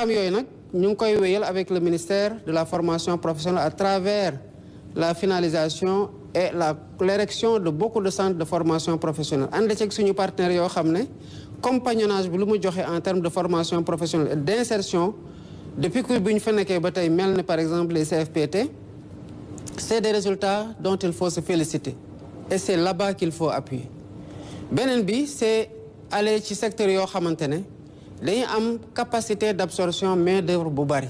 programme yooyu nag ñu ngi koy wéyal avec le ministère de la formation professionnelle à travers la finalisation et l'érection de beaucoup de centres de formation professionnelle ànd ceeg suñu partenaires yoo xam ne compagnonnage bi lu mu joxe en termes de formation professionnelle et d'insertion depuis que bu ñu fa nekkee ba tey mel ne par exemple les CFPT c'est des résultats dont il faut se féliciter et c'est là-bas qu'il faut appuyer beneen bi c'est aller ci secteur yoo xamante ne dañuy am capacité d'absorption main d'œuvre bu bari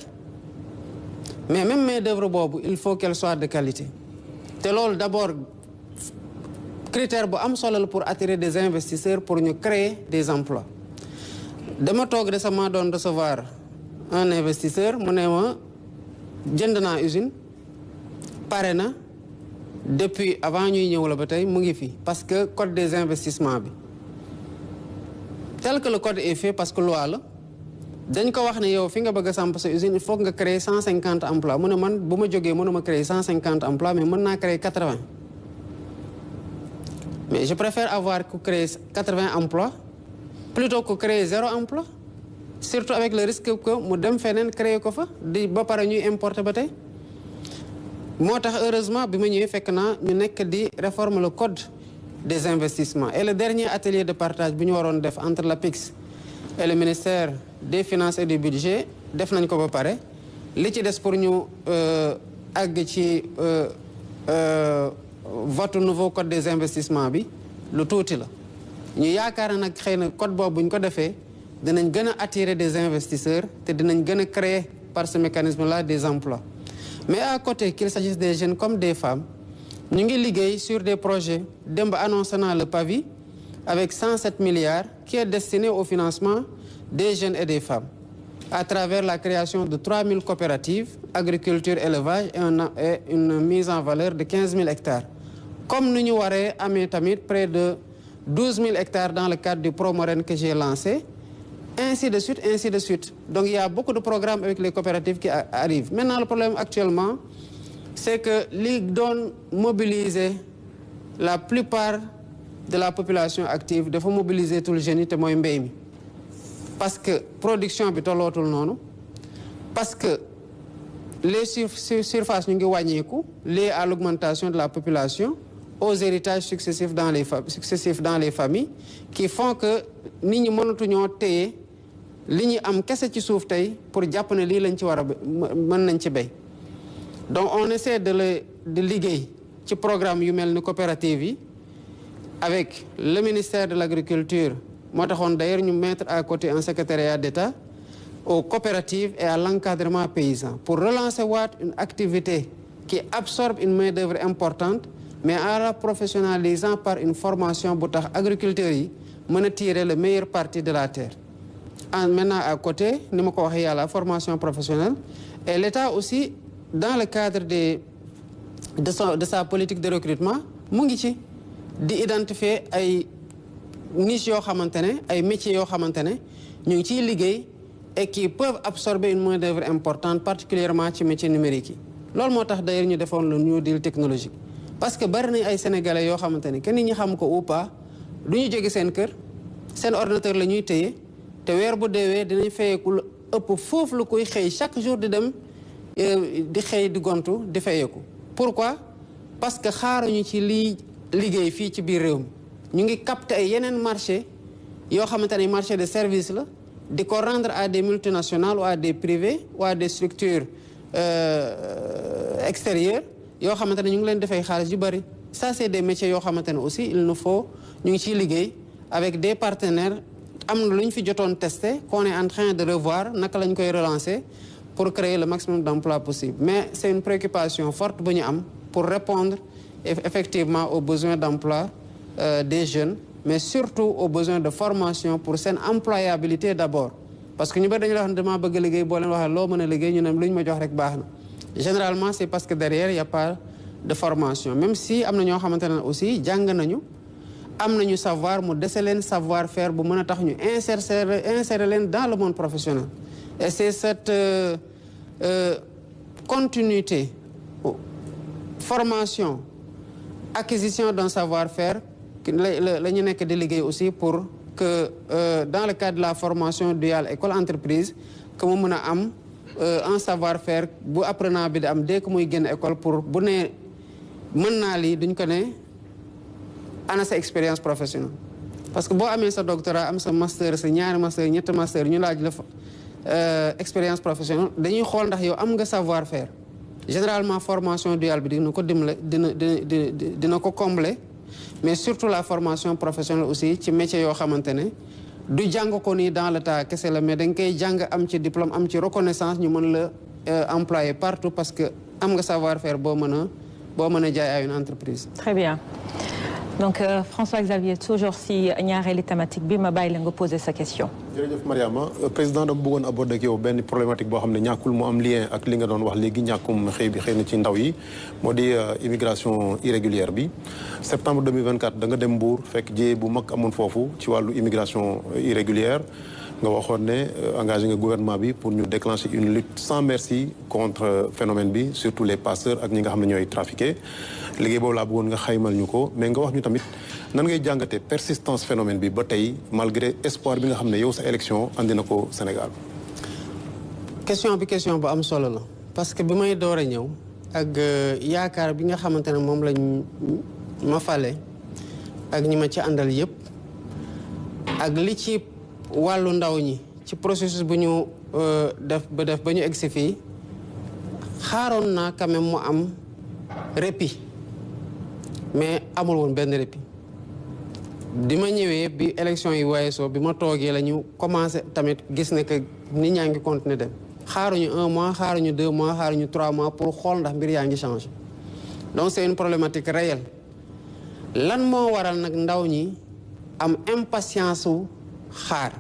mais même main d'œuvre boobu il faut qu'elle soit de qualité te loolu d'abord critère bu am solo la pour attirer des investisseurs pour ñu créer des emplois dama toog récemment doon recevoir un investisseur mu ne ma jënd naa usine pare na depuis avant ñuy ñëw la ba tey mu ngi fi parce que code des investissements bi tel que le code est fait parce que loi la dañ ko wax ne yow fi nga bëgg a samp sa usine il faut nga créer 150 emplois mu ne man bu ma jógee mënuma créer 150 emplois mais mën naa créer 80 mais je préfère avoir ku créer 80 emplois plutôt que créer 0 emploi surtout avec le risque que mu dem feneen créer ko fa di ba pare ñuy importer ba tey moo tax heureusement bi ma ñëwee fekk naa ñu nekk di réformer le code des investissements et le dernier atelier de partage bi ñu waroon def entre l'APIX et le ministère des finances et du budget def nañ ko ba pare li ci des pour ñu àgg ci vote nouveau code des investissements bi lu tuuti la ñu yaakaar na nag xëy na code boobu bu ñu ko defee dinañ gën a attirer des investisseurs te dinañ gën a créer par ce mécanisme-là des emplois mais à côté qu'il s'agisse des jeunes comme des femmes ñu ngi liggéey sur des projets démb annoncé naa le PAVI avec 107 milliards qui est destiné au financement des jeunes et des femmes à travers la création de 3000 coopératives agriculture élevage et une mise en valeur de 15 000 hectares comme nu ñu waree amee tamit près de 12 000 hectares dans le cadre du Promoren que j'ai lancé ainsi de suite donc il y a beaucoup de programmes avec les coopératives qui arrivent maintenant le problème actuellement c'est que li doon mobiliser la plupart de la population active dafa mobiliser tout le jeunes yi te mooy mbéy mi parce que production bi tollootul noonu parce que les surfaces ñu ngi wàññeeku liées à l'augmentation de la population aux héritages successifs dans les familles qui font que nit ñi mënatuñoo téye li ñu am kese ci suuf tey pour jàpp ne lii lañ ci war a mën nañ ci béy donc on essaie de liggéey ci programme yu mel ni coopérative yi avec le ministère de l'agriculture moo taxoon d'ailleurs ñu mettre à côté un secrétariat d'État aux coopératives et à l'encadrement paysan pour relancer waat une activité qui absorbe une main-d'œuvre importante mais en la professionnalisant par une formation bu tax agriculteurs yi mën a tirer le meilleur parti de la terre. Maintenant à côté ni ma ko waxee y a la formation professionnelle et l'État aussi dans le cadre de sa politique de recrutement mu ngi ci di identifier ay niches yoo xamante ne ay métiers yoo xamante ne ñu ngi ciy liggéey et qui peuvent absorber une main-d'œuvre importante particulièrement ci métiers numériques yi loolu moo tax d'ailleurs ñu defoon le New Deal technologique parce que bari nañ ay sénégalais yoo xamante ne kenn nit ñi xam ko ou pas du ñu jóge seen kër seen ordinateur la ñuy téye te weer bu deewee dinañ fayeeku lu ëpp foofu lu koy xëy chaque jour di dem di xëy di gontu di fayeeku pourquoi parce que xaaruñu ci lii liggéey fii ci biir réew mi ñu ngi capter ay yeneen marché yoo xamante ne marché de service la di ko rendre à des multinationales ou à des privés ou à des structures extérieures yoo xamante ne ñu ngi leen defay xaalis yu bari ça c'est des métiers yoo xamante ne aussi il nous faut ñu ngi ciy liggéey avec des partenaires am na lu ñu fi jotoon testé qu'on est en train de revoir naka la ñu koy relancer pour créer le maximum d'emplois possible mais c'est une préoccupation forte bu ñu am pour répondre effectivement aux besoins d'emploi des jeunes mais surtout aux besoins de formation pour seen employabilité d'abord parce que ñu bari dañu la wax ne dama bëgg liggéey boo leen waxee loo mën a liggéey ñu ne lu ñu ma jox rek baax na généralement c'est parce que derrière il y a pas de formation même si am na ñoo xamante ne aussi jàng nañu am nañu savoir mu dese leen savoir faire bu mën a tax ñu insérer leen dans le monde professionnel et c'est cette continuité formation acquisition d'un savoir-faire la ñu nekk di liggéey aussi pour que dans le cadre de la formation duale école entreprise que mu mën a am un savoir-faire bu apprenant bi di am dès que muy génn école pour bu ne mën naa lii duñ ko ne ana sa expérience professionnelle. parce que boo amee sa doctorat am sa master sa ñaari master ñetti master ñu laaj la expérience professionnelle dañuy xool ndax yow am nga savoir-faire. généralement formation duale bi dina ko dimbale dina ko combler mais surtout la formation professionnelle aussi ci métier yoo xamante ne du jàng ko nii dans le tas kese la mais da nga koy jàng am ci diplôme am ci reconnaissance ñu mën la employer partout parce que am nga savoir-faire boo mën a jaay à une entreprise. Très bien. Donc François Xavier toujours si ñaareelu thématique bi ma bàyyi la nga poser sa question. jërëjëf Mariama président dama bëggoon aborder ak yow benn problématique boo xam ne ñàkkul mu am lien ak li nga doon wax léegi ñàkkum xëy na ci ndaw yi moo di immigration irrégulière bi. septembre 2024 da nga dem Mbour fekk jiyee bu mag amoon foofu ci wàllu immigration irrégulière nga waxoon ne engagé nga gouvernement bi pour ñu déclencher une lutte sans merci contre phénomène bi surtout les passeurs ak ñi nga xam ne ñooy trafiqué. liggéey boobu laa bëggoon nga xaymal ñu ko mais nga wax ñu tamit nan ngay jàngatee persistance phénomène bi ba tey malgré espoir bi nga xam ne yow sa élection andi na ko Sénégal. question bu am solo la parce que bi may door a ñëw ak yaakaar bi nga xamante ne moom lañ ma fale ak ñi ma ci àndal yëpp ak li ci wàllu ndaw ñi ci processus bu ñu def ba ñu egsi fii xaaroon naa quand même mu am répit. mais amul woon benn répit di ma ñëwee bi élection yi weesoo bi ma toogee la ñu commencé tamit gis ne que nit ñaa ngi continuer dem xaaruñu 1 mois xaaruñu 2 mois xaaruñu 3 mois pour xool ndax mbir yaa ngi changé donc c'est une problématique réelle lan moo waral nag ndaw ñi am impatience su xaar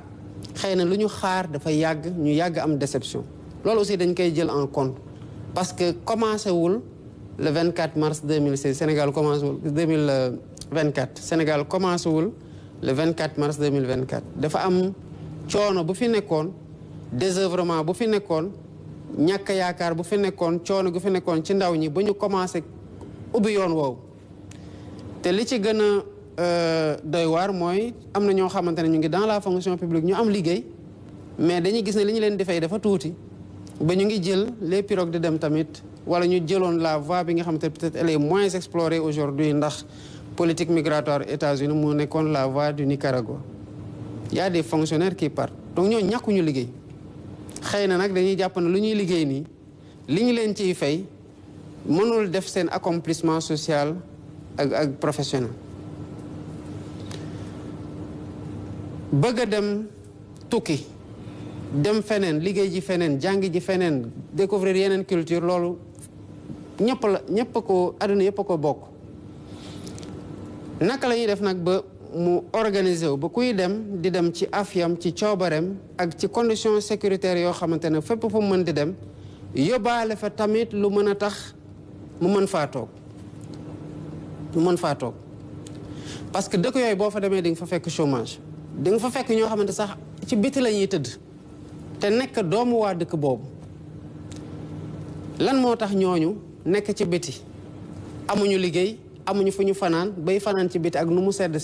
xëy na lu ñu xaar dafa yàgg ñu yàgg am déception loolu aussi dañ koy jël en compte parce que commencé wul le 24 mars 2016 Sénégal commencé wul 2024 Sénégal commencé wul le 24 mars 2024 dafa am coono bu fi nekkoon désœuvrement bu fi nekkoon ñàkk yaakaar bu fi nekkoon coono gu fi nekkoon ci ndaw ñi ba ñu commencé ubbi yoon woowu te li ci gën a doy waar mooy am na ñoo xamante ne ñu ngi dans la fonction publique ñu am liggéey mais dañuy gis ne li ñu leen di fay dafa tuuti ba ñu ngi jël les pirogues di dem tamit wala ñu jëloon la voie bi nga xamante ne peut-être elle est moins explorée aujourd'hui ndax politique migratoire États-Unis moo nekkoon la voie du Nicaragua. Il y a des fonctionnaires qui partent donc ñoo ñàkkuñu liggéey xëy na nag dañuy jàpp ne lu ñuy liggéey nii li ñu leen ciy fay mënul def seen accomplissement social ak professionnel. bëgg a dem tukki dem feneen liggéey ji feneen jàngi ji feneen découvrir yeneen culture loolu ñëpp ko àdduna yëpp a ko bokk. naka la ñuy def nag ba mu organiser wu ba kuy dem di dem ci afiyam ci coobareem ak ci conditions sécuritaires yoo xamante ne fépp fu mën di dem yóbbaale fa tamit lu mën a tax mu mën faa toog parce que dëkk yooyu boo fa demee di nga fa fekk chômage di nga fa fekk ñoo xamante sax ci biti la ñuy tëdd te nekk doomu waa dëkk boobu lan moo tax ñooñu nekk ci biti amuñu liggéey amuñu fu ñu fanaan bay fanaan ci biti ak nu mu sedd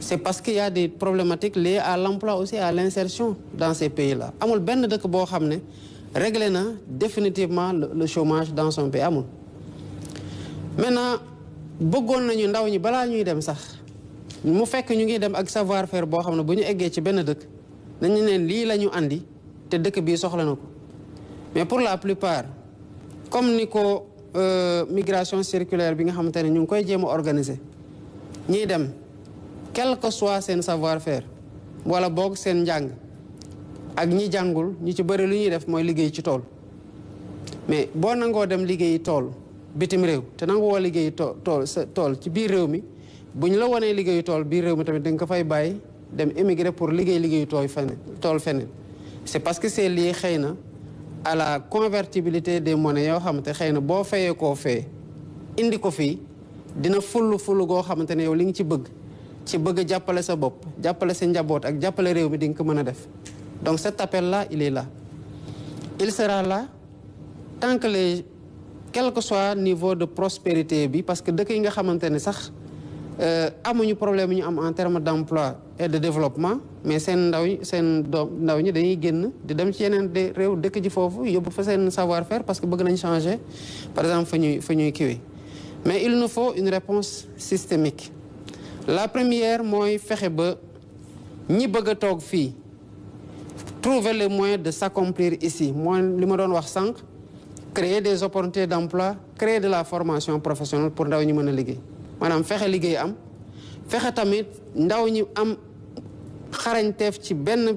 c'est parce qu'il y a des problématiques liées à l'emploi aussi à l'insertion dans ces pays-là amul benn dëkk boo xam ne réglé na définitivement le chômage dans son pays amul. maintenant bëggoon nañu ndaw ñi balaa ñuy dem sax mu fekk ñu ngi dem ak savoir-faire boo xam ne bu ñu eggee ci benn dëkk dañu neen lii la ñu andi te dëkk bii soxla na ko mais pour la plupart comme ni ko migration circulaire bi nga xamante ne ñu ngi koy jéem a organiser ñiy dem quel que soit seen savoir-faire wala boog seen njàng ak ñi jàngul ñi ci bëri lu ñuy def mooy liggéey ci tool mais boo nangoo dem liggéeyi tool bitim réew te nangu woo liggéeyi tool ci biir réew mi bu ñu la wanee liggéeyu tool biir réew mi tamit da nga ko fay bàyyi dem émigrer pour liggéeyu tool feneen c'est parce que c'est lié xëy na à la convertibilité des monnaies yoo xamante xëy na boo fayee koo fee indi ko fii dina full goo xamante ne yow li nga ci bëgg a jàppale sa bopp jàppale sa njaboot ak jàppale réew mi di nga ko mën a def donc cet appel là il est là il sera là tant que quel que soit niveau de prospérité bi parce que dëkk yi nga xamante ne sax amuñu problème ñu am en termes d'emploi et de développement mais seen ndaw ñi dañuy génn di dem ci yeneen réew dëkk ji foofu yóbbu fa seen savoir-faire parce que bëgg nañ changer par exemple fa ñuy kiwi mais il nous faut une réponse systémique la première mooy fexe ba ñi bëgg a toog fii trouver les moyens de s'accomplir ici mooy li ma doon wax sànq créer des opportunités d'emploi créer de la formation professionnelle pour ndaw ñi mën a liggéey maanaam fexe liggéey am fexe tamit ndaw ñi am xarañteef ci benn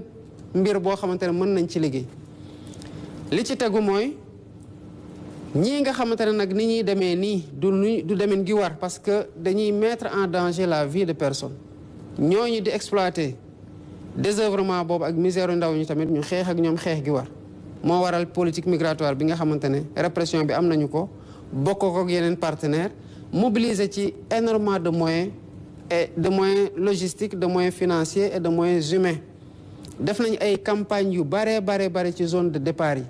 mbir boo xamante ne mën nañ ci liggéey li ci tegu mooy ñii nga xamante ne nag ni ñuy demee nii du demin gi war parce que dañuy mettre en danger la vie de personnes ñooñu di exploiter désœuvrement boobu ak misère ndaw ñi tamit ñu xeex ak ñoom xeex gi war moo waral politique migratoire bi nga xamante ne répression bi am nañu ko bokk ko ak yeneen partenaires mobiliser ci énormément de moyens et de moyens logistiques de moyens financiers et de moyens humains def nañ ay campagnes yu bare ci zone de départ yi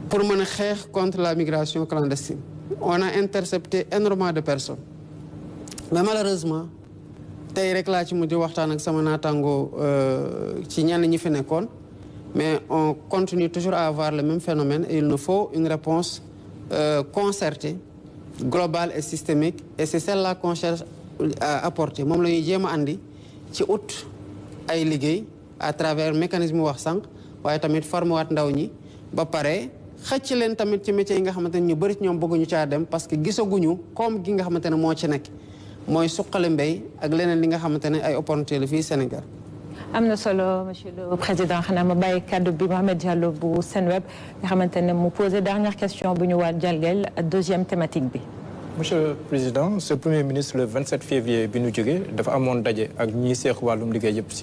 pour mën a xeex contre la migration clandestine on a intercepté énormément de personnes mais malheureusement tey rek laa ci mujj waxtaan ak sama naataango ci ñenn ñi fi nekkoon mais on continue toujours à avoir le même phénomène et il nous faut une réponse concertée globale et systémique et c'est celle-là qu'on cherche à apporter moom la ñuy jéem a andi ci ut ay liggéey à travers mécanisme wax sànq waaye tamit former waat ndaw ñi ba pare xëcc leen tamit ci métiers yi nga xamante ne ñu bëri ci ñoom bëgguñu caa dem parce que gisaguñu koom gi nga xamante ne moo ci nekk mooy suqali mbéy ak leneen li nga xamante ne ay opportunité la fii Sénégal. am na solo monsieur le président xanaa ma bàyyi kaddu bi Mohamed Diallo bu Senweb nga xamante ne mu posé dernière question bu ñu waat jalgeel deuxième thématique bi. monsieur le président ce premier ministre le 27 février bi ñu jógee dafa amoon daje ak ñi seex wàllum liggéey yëpp si